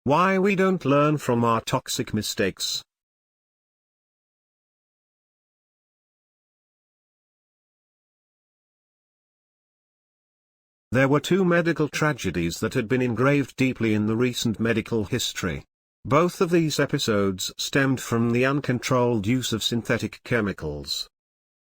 Why we don't learn from our toxic mistakes. There were two medical tragedies that had been engraved deeply in the recent medical history. Both of these episodes stemmed from the uncontrolled use of synthetic chemicals.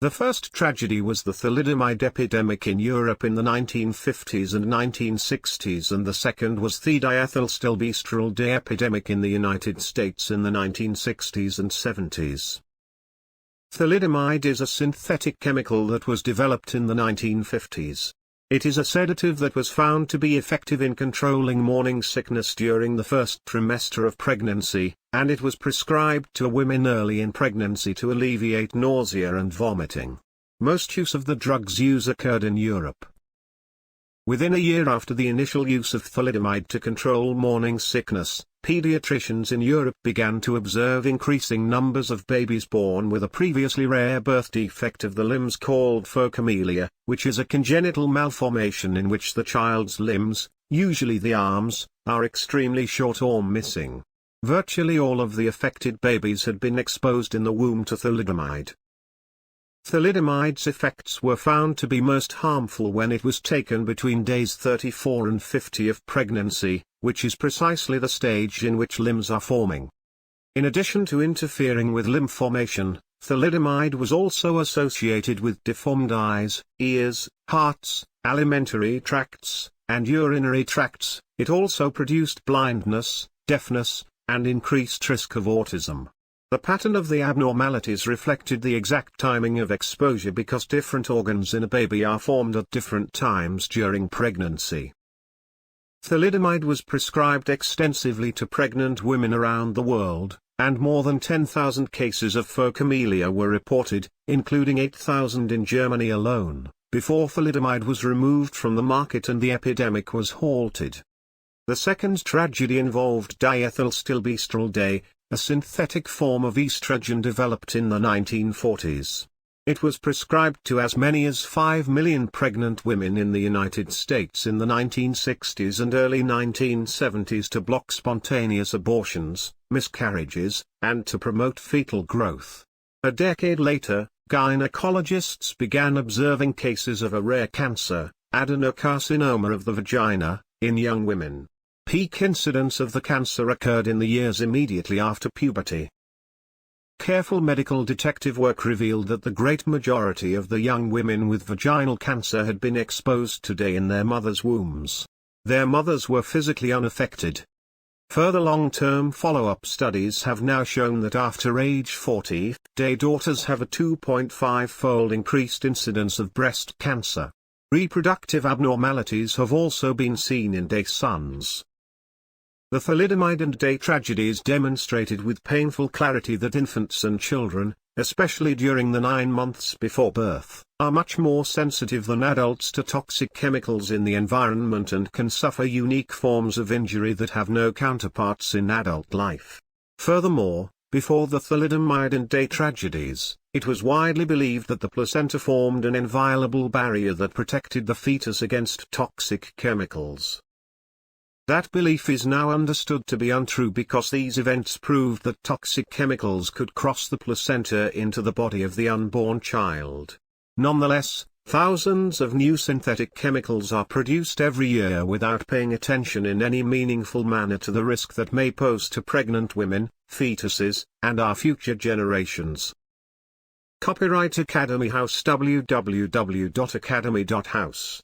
The first tragedy was the thalidomide epidemic in Europe in the 1950s and 1960s, and the second was the diethylstilbestrol D epidemic in the United States in the 1960s and 70s. Thalidomide is a synthetic chemical that was developed in the 1950s. It is a sedative that was found to be effective in controlling morning sickness during the first trimester of pregnancy, and it was prescribed to women early in pregnancy to alleviate nausea and vomiting. Most use of the drug's use occurred in Europe. Within a year after the initial use of thalidomide to control morning sickness, pediatricians in Europe began to observe increasing numbers of babies born with a previously rare birth defect of the limbs called phocomelia, which is a congenital malformation in which the child's limbs, usually the arms, are extremely short or missing. Virtually all of the affected babies had been exposed in the womb to thalidomide. Thalidomide's effects were found to be most harmful when it was taken between days 34 and 50 of pregnancy, which is precisely the stage in which limbs are forming. In addition to interfering with limb formation, thalidomide was also associated with deformed eyes, ears, hearts, alimentary tracts, and urinary tracts. It also produced blindness, deafness, and increased risk of autism. The pattern of the abnormalities reflected the exact timing of exposure because different organs in a baby are formed at different times during pregnancy. Thalidomide was prescribed extensively to pregnant women around the world, and more than 10,000 cases of phocomelia were reported, including 8,000 in Germany alone, before thalidomide was removed from the market and the epidemic was halted. The second tragedy involved diethylstilbestrol D, a synthetic form of estrogen developed in the 1940s. It was prescribed to as many as 5 million pregnant women in the United States in the 1960s and early 1970s to block spontaneous abortions, miscarriages, and to promote fetal growth. A decade later, gynecologists began observing cases of a rare cancer, adenocarcinoma of the vagina, in young women. Peak incidence of the cancer occurred in the years immediately after puberty. Careful medical detective work revealed that the great majority of the young women with vaginal cancer had been exposed to D in their mothers' wombs. Their mothers were physically unaffected. Further long-term follow-up studies have now shown that after age 40, D daughters have a 2.5-fold increased incidence of breast cancer. Reproductive abnormalities have also been seen in D sons. The thalidomide and D tragedies demonstrated with painful clarity that infants and children, especially during the 9 months before birth, are much more sensitive than adults to toxic chemicals in the environment and can suffer unique forms of injury that have no counterparts in adult life. Furthermore, before the thalidomide and D tragedies, it was widely believed that the placenta formed an inviolable barrier that protected the fetus against toxic chemicals. That belief is now understood to be untrue because these events proved that toxic chemicals could cross the placenta into the body of the unborn child. Nonetheless, thousands of new synthetic chemicals are produced every year without paying attention in any meaningful manner to the risk that may pose to pregnant women, fetuses, and our future generations. Copyright Academy House www.academy.house